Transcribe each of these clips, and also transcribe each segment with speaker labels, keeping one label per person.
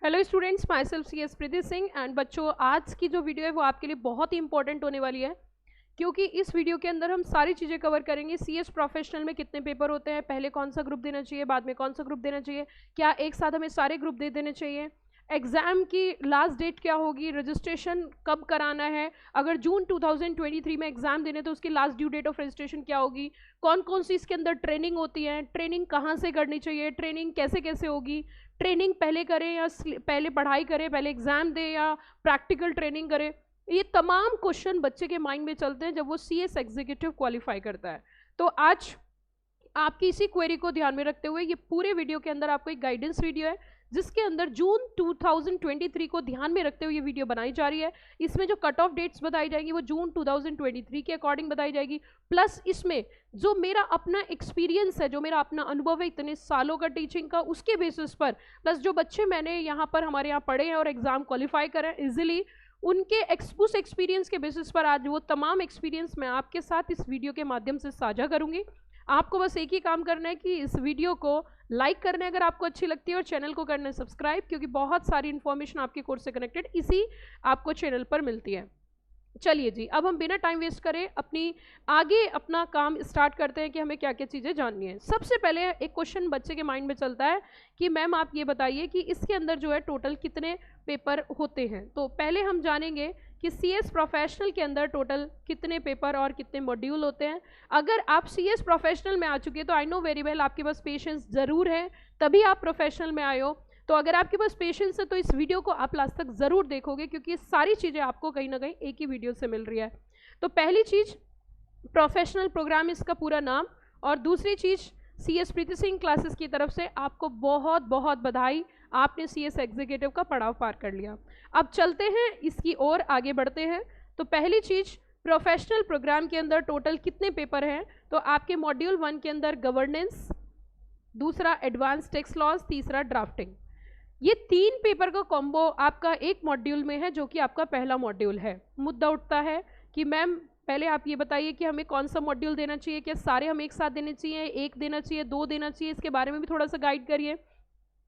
Speaker 1: Hello students, myself C S Preeti Singh. And बच्चों, आज की जो वीडियो है वो आपके लिए बहुत ही इंपॉर्टेंट होने वाली है, क्योंकि इस वीडियो के अंदर हम सारी चीज़ें कवर करेंगे। सीएस प्रोफेशनल में कितने पेपर होते हैं, पहले कौन सा ग्रुप देना चाहिए, बाद में कौन सा ग्रुप देना चाहिए, क्या एक साथ हमें सारे ग्रुप दे देने चाहिए, एग्ज़ाम की लास्ट डेट क्या होगी, रजिस्ट्रेशन कब कराना है, अगर जून 2023 में एग्ज़ाम देने तो उसकी last due date of registration क्या होगी, कौन कौन सी इसके अंदर ट्रेनिंग होती है, ट्रेनिंग कहाँ से करनी चाहिए, ट्रेनिंग कैसे कैसे होगी, ट्रेनिंग पहले करें या पहले पढ़ाई करें, पहले एग्ज़ाम दें या प्रैक्टिकल ट्रेनिंग करें। ये तमाम क्वेश्चन बच्चे के माइंड में चलते हैं जब वो सीएस एग्जीक्यूटिव क्वालिफाई करता है। तो आज आपकी इसी क्वेरी को ध्यान में रखते हुए ये पूरे वीडियो के अंदर आपको एक गाइडेंस वीडियो है, जिसके अंदर जून 2023 को ध्यान में रखते हुए ये वीडियो बनाई जा रही है। इसमें जो कट ऑफ डेट्स बताई जाएंगी वो जून 2023 के अकॉर्डिंग बताई जाएगी, प्लस इसमें जो मेरा अपना एक्सपीरियंस है, जो मेरा अपना अनुभव है इतने सालों का टीचिंग का, उसके बेसिस पर, प्लस जो बच्चे मैंने यहाँ पर हमारे यहाँ पढ़े हैं और एग्जाम क्वालिफाई करें इजिली, उनके उस एक्सपीरियंस के बेसिस पर आज वो तमाम एक्सपीरियंस मैं आपके साथ इस वीडियो के माध्यम से साझा करूँगी। आपको बस एक ही काम करना है कि इस वीडियो को लाइक करना है अगर आपको अच्छी लगती है, और चैनल को करना है सब्सक्राइब, क्योंकि बहुत सारी इन्फॉर्मेशन आपके कोर्स से कनेक्टेड इसी आपको चैनल पर मिलती है। चलिए जी, अब हम बिना टाइम वेस्ट करें अपना काम स्टार्ट करते हैं कि हमें क्या क्या चीज़ें जाननी है। सबसे पहले एक क्वेश्चन बच्चे के माइंड में चलता है कि मैम आप ये बताइए कि इसके अंदर जो है टोटल कितने पेपर होते हैं। तो पहले हम जानेंगे कि सीएस प्रोफेशनल के अंदर टोटल कितने पेपर और कितने मॉड्यूल होते हैं। अगर आप सीएस प्रोफेशनल में आ चुके हैं तो आई नो वेरी वेल आपके पास पेशेंस ज़रूर है, तभी आप प्रोफेशनल में आए हो। तो अगर आपके पास पेशेंस है तो इस वीडियो को आप लास्ट तक ज़रूर देखोगे, क्योंकि ये सारी चीज़ें आपको कहीं ना कहीं एक ही वीडियो से मिल रही है। तो पहली चीज़ प्रोफेशनल प्रोग्राम, इसका पूरा नाम, और दूसरी चीज़ सीएस प्रीति सिंह क्लासेस की तरफ से आपको बहुत बहुत बधाई, आपने सीएस एग्जीक्यूटिव का पड़ाव पार कर लिया। अब चलते हैं इसकी ओर आगे बढ़ते हैं। तो पहली चीज़, प्रोफेशनल प्रोग्राम के अंदर टोटल कितने पेपर हैं। तो आपके मॉड्यूल 1 के अंदर गवर्नेंस, दूसरा एडवांस टैक्स लॉज, तीसरा ड्राफ्टिंग, ये 3 पेपर का कॉम्बो आपका एक मॉड्यूल में है, जो कि आपका पहला मॉड्यूल है। मुद्दा उठता है कि मैम पहले आप ये बताइए कि हमें कौन सा मॉड्यूल देना चाहिए, क्या सारे हमें एक साथ देने चाहिए, एक देना चाहिए, 2 देना चाहिए, इसके बारे में भी थोड़ा सा गाइड करिए।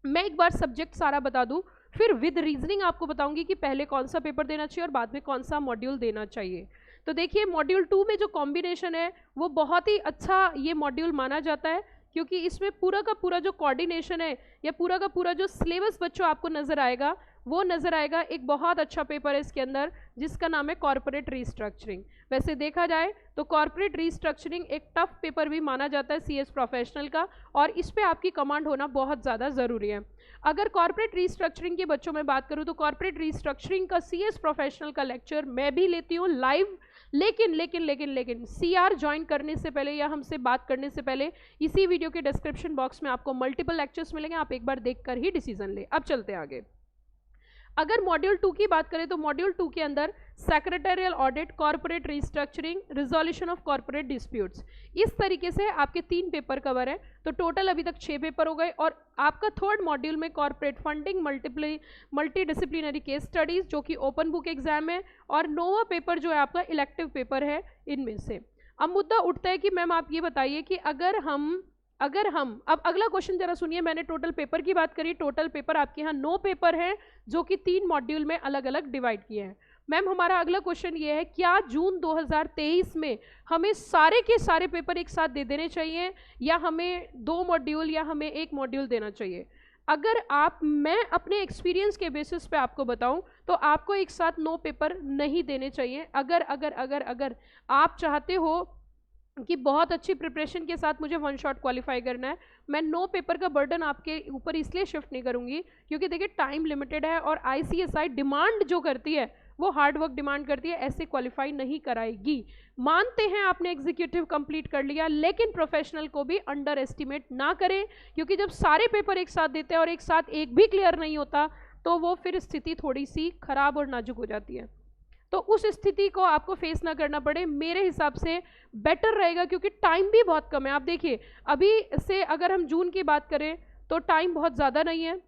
Speaker 1: मैं एक बार सब्जेक्ट सारा बता दूं, फिर विद रीजनिंग आपको बताऊंगी कि पहले कौन सा पेपर देना चाहिए और बाद में कौन सा मॉड्यूल देना चाहिए। तो देखिए, मॉड्यूल 2 में जो कॉम्बिनेशन है वो बहुत ही अच्छा ये मॉड्यूल माना जाता है, क्योंकि इसमें पूरा का पूरा जो कोऑर्डिनेशन है या पूरा का पूरा जो सिलेबस बच्चों आपको नज़र आएगा वो नज़र आएगा। एक बहुत अच्छा पेपर है इसके अंदर जिसका नाम है कॉर्पोरेट रीस्ट्रक्चरिंग। वैसे देखा जाए तो कॉर्पोरेट रीस्ट्रक्चरिंग एक टफ पेपर भी माना जाता है सीएस प्रोफेशनल का, और इस पे आपकी कमांड होना बहुत ज़्यादा ज़रूरी है। अगर कॉर्पोरेट रीस्ट्रक्चरिंग के बच्चों में बात करूँ तो कॉर्पोरेट रीस्ट्रक्चरिंग का सीएस प्रोफेशनल का लेक्चर मैं भी लेती हूँ लाइव, लेकिन सीआर ज्वाइन करने से पहले या हमसे बात करने से पहले इसी वीडियो के डिस्क्रिप्शन बॉक्स में आपको मल्टीपल लेक्चर्स मिलेंगे, आप एक बार देखकर ही डिसीजन ले। अब चलते हैं आगे। अगर मॉड्यूल 2 की बात करें तो मॉड्यूल 2 के अंदर secretarial audit, corporate restructuring, resolution of corporate disputes, इस तरीके से आपके 3 पेपर कवर है। तो टोटल अभी तक 6 पेपर हो गए, और आपका थर्ड मॉड्यूल में corporate funding, multi disciplinary case studies, जो कि ओपन बुक एग्जाम है, और नोवा पेपर जो है आपका इलेक्टिव पेपर है इनमें से। अब मुद्दा उठता है कि मैम आप ये बताइए कि अगर हम अब अगला क्वेश्चन जरा सुनिए। मैंने टोटल पेपर की बात करी, टोटल पेपर आपके यहाँ 9 पेपर हैं, जो कि 3 मॉड्यूल में अलग अलग डिवाइड किए हैं। मैम हमारा अगला क्वेश्चन ये है, क्या जून 2023 में हमें सारे के सारे पेपर एक साथ दे देने चाहिए, या हमें 2 मॉड्यूल या हमें 1 मॉड्यूल देना चाहिए। अगर मैं अपने एक्सपीरियंस के बेसिस पे आपको बताऊं तो आपको एक साथ 9 पेपर नहीं देने चाहिए। अगर आप चाहते हो कि बहुत अच्छी प्रिपरेशन के साथ मुझे 1 शॉट क्वालिफाई करना है, मैं 9 पेपर का बर्डन आपके ऊपर इसलिए शिफ्ट नहीं करूंगी क्योंकि देखिए टाइम लिमिटेड है, और आईसीएसआई डिमांड जो करती है वो हार्ड वर्क डिमांड करती है, ऐसे क्वालिफाई नहीं कराएगी। मानते हैं आपने एग्जीक्यूटिव कंप्लीट कर लिया, लेकिन प्रोफेशनल को भी अंडर एस्टिमेट ना करें, क्योंकि जब सारे पेपर एक साथ देते हैं और एक साथ एक भी क्लियर नहीं होता तो वो फिर स्थिति थोड़ी सी खराब और नाजुक हो जाती है। तो उस स्थिति को आपको फेस ना करना पड़े, मेरे हिसाब से बेटर रहेगा, क्योंकि टाइम भी बहुत कम है। आप देखिए, अभी से अगर हम जून की बात करें तो टाइम बहुत ज़्यादा नहीं है,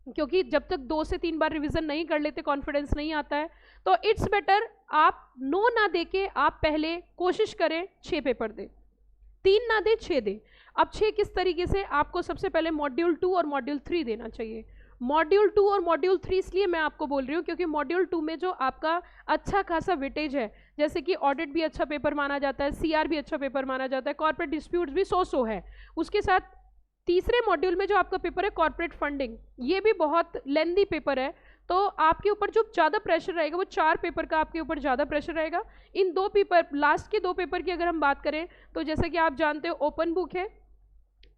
Speaker 1: क्योंकि जब तक 2 से 3 बार रिवीजन नहीं कर लेते कॉन्फिडेंस नहीं आता है। तो इट्स बेटर आप 9 ना दे के आप पहले कोशिश करें 6 पेपर दें, 3 ना दे 6 दें। अब 6 किस तरीके से, आपको सबसे पहले मॉड्यूल 2 और मॉड्यूल 3 देना चाहिए। मॉड्यूल 2 और मॉड्यूल 3 इसलिए मैं आपको बोल रही हूँ क्योंकि मॉड्यूल 2 में जो आपका अच्छा खासा वेटेज है, जैसे कि ऑडिट भी अच्छा पेपर माना जाता है, सीआर भी अच्छा पेपर माना जाता है, कॉर्पोरेट डिस्प्यूट्स भी 100 है। उसके साथ तीसरे मॉड्यूल में जो आपका पेपर है कॉर्पोरेट फंडिंग, ये भी बहुत लेंदी पेपर है, तो आपके ऊपर जो ज़्यादा प्रेशर रहेगा वो 4 पेपर का आपके ऊपर ज़्यादा प्रेशर रहेगा। इन 2 पेपर, लास्ट के 2 पेपर की अगर हम बात करें तो जैसे कि आप जानते हो ओपन बुक है,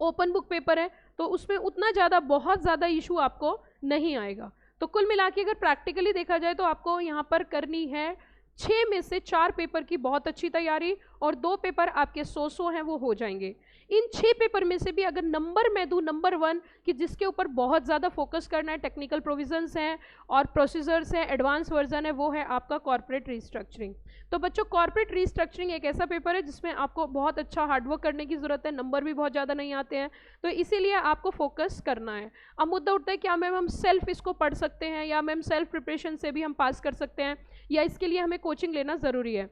Speaker 1: ओपन बुक पेपर है, तो उसमें उतना ज़्यादा बहुत ज़्यादा इशू आपको नहीं आएगा। तो कुल मिला के अगर प्रैक्टिकली देखा जाए तो आपको यहाँ पर करनी है 6 में से 4 पेपर की बहुत अच्छी तैयारी और 2 पेपर आपके 100 हैं वो हो जाएंगे। इन 6 पेपर में से भी अगर नंबर मैं दूं नंबर 1 कि जिसके ऊपर बहुत ज़्यादा फोकस करना है, टेक्निकल प्रोविजंस हैं और प्रोसीजर्स हैं, एडवांस वर्जन है, वो है आपका कॉर्पोरेट रिस्ट्रक्चरिंग। तो बच्चों कॉर्पोरेट रिस्ट्रक्चरिंग एक ऐसा पेपर है जिसमें आपको बहुत अच्छा हार्डवर्क करने की ज़रूरत है, नंबर भी बहुत ज़्यादा नहीं आते हैं, तो इसीलिए आपको फोकस करना है। अब मुद्दा उठता है क्या मैम हम सेल्फ इसको पढ़ सकते हैं या मैम सेल्फ प्रिपरेशन से भी हम पास कर सकते हैं या इसके लिए हमें कोचिंग लेना ज़रूरी है।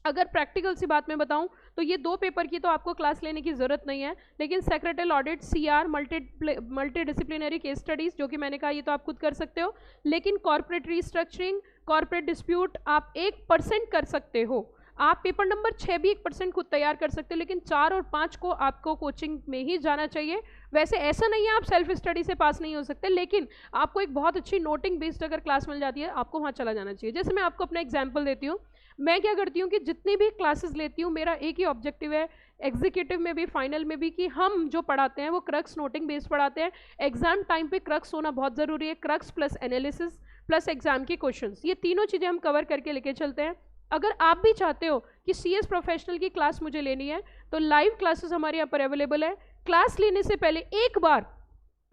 Speaker 1: अगर प्रैक्टिकल सी बात मैं बताऊं तो ये 2 पेपर की तो आपको क्लास लेने की ज़रूरत नहीं है, लेकिन सेक्रेटल audit, CR, multi disciplinary case studies जो कि मैंने कहा ये तो आप खुद कर सकते हो, लेकिन कॉर्पोरेट रिस्ट्रक्चरिंग, कॉर्पोरेट डिस्प्यूट आप 1% कर सकते हो। आप पेपर नंबर 6 भी 1% खुद तैयार कर सकते हो, लेकिन 4 और 5 को आपको कोचिंग में ही जाना चाहिए। वैसे ऐसा नहीं है आप सेल्फ स्टडी से पास नहीं हो सकते, लेकिन आपको एक बहुत अच्छी नोटिंग बेस्ड अगर क्लास मिल जाती है आपको वहाँ चला जाना चाहिए। जैसे मैं आपको अपना एग्जाम्पल देती हूँ, मैं क्या करती हूँ कि जितनी भी क्लासेस लेती हूँ मेरा एक ही ऑब्जेक्टिव है, एग्जीक्यूटिव में भी फाइनल में भी, कि हम जो पढ़ाते हैं वो क्रक्स नोटिंग बेस्ड पढ़ाते हैं। एग्जाम टाइम पे क्रक्स होना बहुत ज़रूरी है, crux plus analysis plus exam के क्वेश्चंस, ये तीनों चीज़ें हम कवर करके लेके चलते हैं। अगर आप भी चाहते हो कि सीएस प्रोफेशनल की क्लास मुझे लेनी है तो लाइव क्लासेस हमारे यहाँ पर अवेलेबल है। क्लास लेने से पहले एक बार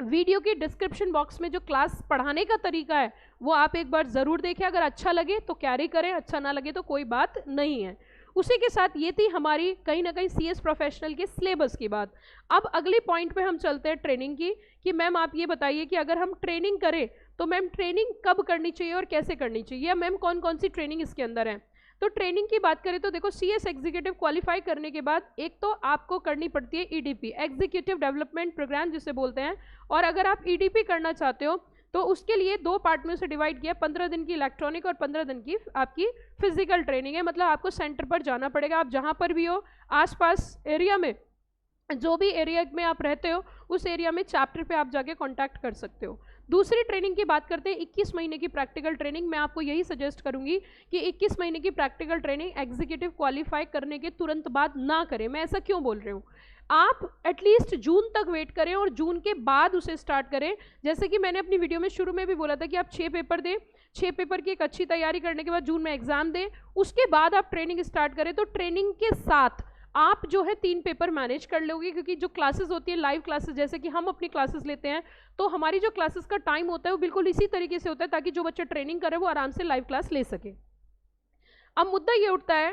Speaker 1: वीडियो की डिस्क्रिप्शन बॉक्स में जो क्लास पढ़ाने का तरीका है वो आप एक बार ज़रूर देखें, अगर अच्छा लगे तो कैरी करें, अच्छा ना लगे तो कोई बात नहीं है। उसी के साथ ये थी हमारी कहीं ना कहीं सीएस प्रोफेशनल के सिलेबस की बात। अब अगले पॉइंट पे हम चलते हैं ट्रेनिंग की, कि मैम आप ये बताइए कि अगर हम ट्रेनिंग करें तो मैम ट्रेनिंग कब करनी चाहिए और कैसे करनी चाहिए, या मैम कौन कौन सी ट्रेनिंग इसके अंदर है। तो ट्रेनिंग की बात करें तो देखो सीएस एग्जीक्यूटिव क्वालिफाई करने के बाद एक तो आपको करनी पड़ती है ईडीपी, एग्जीक्यूटिव डेवलपमेंट प्रोग्राम जिसे बोलते हैं, और अगर आप ईडीपी करना चाहते हो तो उसके लिए 2 पार्ट में उसे डिवाइड किया, 15 दिन की इलेक्ट्रॉनिक और 15 दिन की आपकी फिजिकल ट्रेनिंग है। मतलब आपको सेंटर पर जाना पड़ेगा, आप जहाँ पर भी हो आसपास एरिया में, जो भी एरिया में आप रहते हो उस एरिया में चैप्टर पे आप जाके कांटेक्ट कर सकते हो। दूसरी ट्रेनिंग की बात करते हैं 21 महीने की प्रैक्टिकल ट्रेनिंग। मैं आपको यही सजेस्ट करूंगी कि 21 महीने की प्रैक्टिकल ट्रेनिंग एग्जीक्यूटिव क्वालिफाई करने के तुरंत बाद ना करें। मैं ऐसा क्यों बोल रही हूँ, आप एटलीस्ट जून तक वेट करें और जून के बाद उसे स्टार्ट करें। जैसे कि मैंने अपनी वीडियो में शुरू में भी बोला था कि आप 6 पेपर दें, 6 पेपर की एक अच्छी तैयारी करने के बाद जून में एग्जाम दें, उसके बाद आप ट्रेनिंग स्टार्ट करें। तो ट्रेनिंग के साथ आप जो है 3 पेपर मैनेज कर लोगे, क्योंकि जो क्लासेस होती है लाइव क्लासेस, जैसे कि हम अपनी क्लासेस लेते हैं तो हमारी जो क्लासेस का टाइम होता है वो बिल्कुल इसी तरीके से होता है ताकि जो बच्चा ट्रेनिंग करे वो आराम से लाइव क्लास ले सके। अब मुद्दा ये उठता है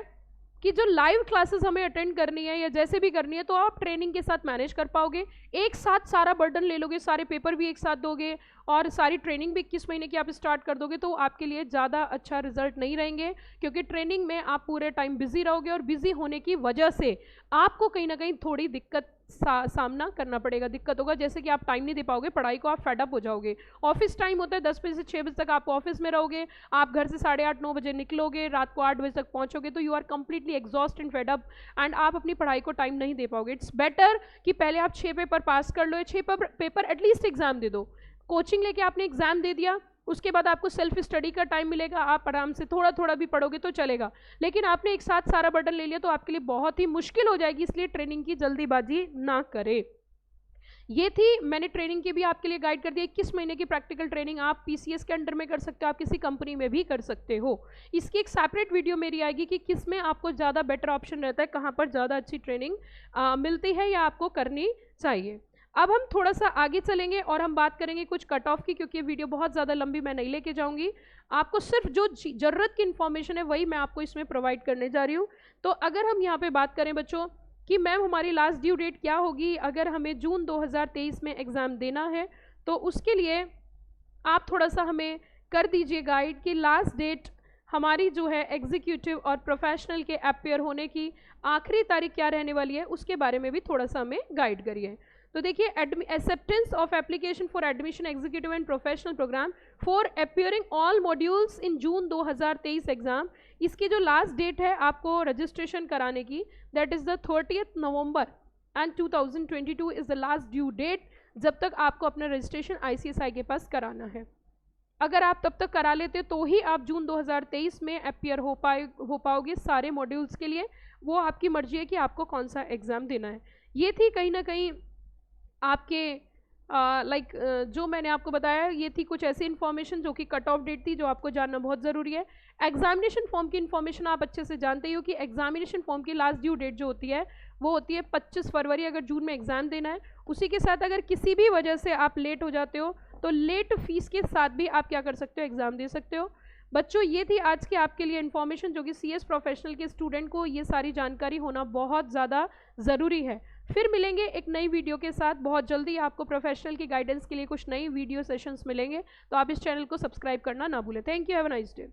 Speaker 1: कि जो लाइव क्लासेस हमें अटेंड करनी है या जैसे भी करनी है तो आप ट्रेनिंग के साथ मैनेज कर पाओगे, एक साथ सारा बर्डन ले लोगे, सारे पेपर भी एक साथ दोगे और सारी ट्रेनिंग भी 21 महीने की आप स्टार्ट कर दोगे, तो आपके लिए ज़्यादा अच्छा रिजल्ट नहीं रहेंगे, क्योंकि ट्रेनिंग में आप पूरे टाइम बिजी रहोगे और बिजी होने की वजह से आपको कहीं ना कहीं थोड़ी दिक्कत सामना करना पड़ेगा, दिक्कत होगा। जैसे कि आप टाइम नहीं दे पाओगे पढ़ाई को, आप फेडअप हो जाओगे। ऑफिस टाइम होता है 10 बजे से 6 बजे तक आप ऑफिस में रहोगे, आप घर से 8:30-9 बजे निकलोगे, रात को 8 बजे तक पहुंचोगे, तो you are completely exhaust and fed up and आप अपनी पढ़ाई को टाइम नहीं दे पाओगे। इट्स बेटर कि पहले आप 6 पेपर पास कर लो, 6 पेपर एटलीस्ट एग्जाम दे दो। कोचिंग लेके आपने एग्जाम दे दिया, उसके बाद आपको सेल्फ स्टडी का टाइम मिलेगा, आप आराम से थोड़ा थोड़ा भी पढ़ोगे तो चलेगा, लेकिन आपने एक साथ सारा बर्डन ले लिया तो आपके लिए बहुत ही मुश्किल हो जाएगी। इसलिए ट्रेनिंग की जल्दीबाजी ना करें। ये थी, मैंने ट्रेनिंग की भी आपके लिए गाइड कर दिया। 21 महीने की प्रैक्टिकल ट्रेनिंग आप पीसीएस के अंडर में कर सकते हो, आप किसी कंपनी में भी कर सकते हो। इसकी एक सेपरेट वीडियो मेरी आएगी कि किस में आपको ज़्यादा बेटर ऑप्शन रहता है, कहाँ पर ज़्यादा अच्छी ट्रेनिंग मिलती है या आपको करनी चाहिए। अब हम थोड़ा सा आगे चलेंगे और हम बात करेंगे कुछ कट ऑफ की, क्योंकि ये वीडियो बहुत ज़्यादा लंबी मैं नहीं लेके जाऊंगी। आपको सिर्फ जो ज़रूरत की इन्फॉर्मेशन है वही मैं आपको इसमें प्रोवाइड करने जा रही हूँ। तो अगर हम यहाँ पे बात करें बच्चों कि मैम हमारी लास्ट ड्यू डेट क्या होगी अगर हमें जून 2023 में एग्ज़ाम देना है, तो उसके लिए आप थोड़ा सा हमें कर दीजिए गाइड कि लास्ट डेट हमारी जो है एग्जीक्यूटिव और प्रोफेशनल के अपेयर होने की आखिरी तारीख क्या रहने वाली है, उसके बारे में भी थोड़ा सा हमें गाइड करिए। तो देखिए acceptance of application for admission executive and professional programme for appearing all modules in June 2023 exam, इसकी जो लास्ट डेट है आपको रजिस्ट्रेशन कराने की, that is the 30 November and 2022 is the last due date, जब तक आपको अपना रजिस्ट्रेशन ICSI के पास कराना है। अगर आप तब तक करा लेते तो ही आप जून 2023 में अपियर हो पाओगे सारे मॉड्यूल्स के लिए। वो आपकी मर्जी है कि आपको कौन सा एग्ज़ाम देना है। ये थी कहीं ना कहीं आपके जो मैंने आपको बताया, ये थी कुछ ऐसी इन्फॉर्मेशन जो कि कट ऑफ डेट थी, जो आपको जानना बहुत ज़रूरी है। एग्जामिनेशन फॉर्म की इन्फॉर्मेशन आप अच्छे से जानते ही हो कि एग्जामिनेशन फॉर्म की लास्ट ड्यू डेट जो होती है वो होती है 25 फरवरी, अगर जून में एग्ज़ाम देना है। उसी के साथ अगर किसी भी वजह से आप लेट हो जाते हो तो लेट फीस के साथ भी आप क्या कर सकते हो, एग्ज़ाम दे सकते हो। बच्चों ये थी आज की आपके लिए इन्फॉर्मेशन, जो कि CS प्रोफेशनल के स्टूडेंट को ये सारी जानकारी होना बहुत ज़्यादा ज़रूरी है। फिर मिलेंगे एक नई वीडियो के साथ बहुत जल्दी। आपको प्रोफेशनल की गाइडेंस के लिए कुछ नई वीडियो सेशंस मिलेंगे, तो आप इस चैनल को सब्सक्राइब करना ना भूलें। Thank you, have a nice day.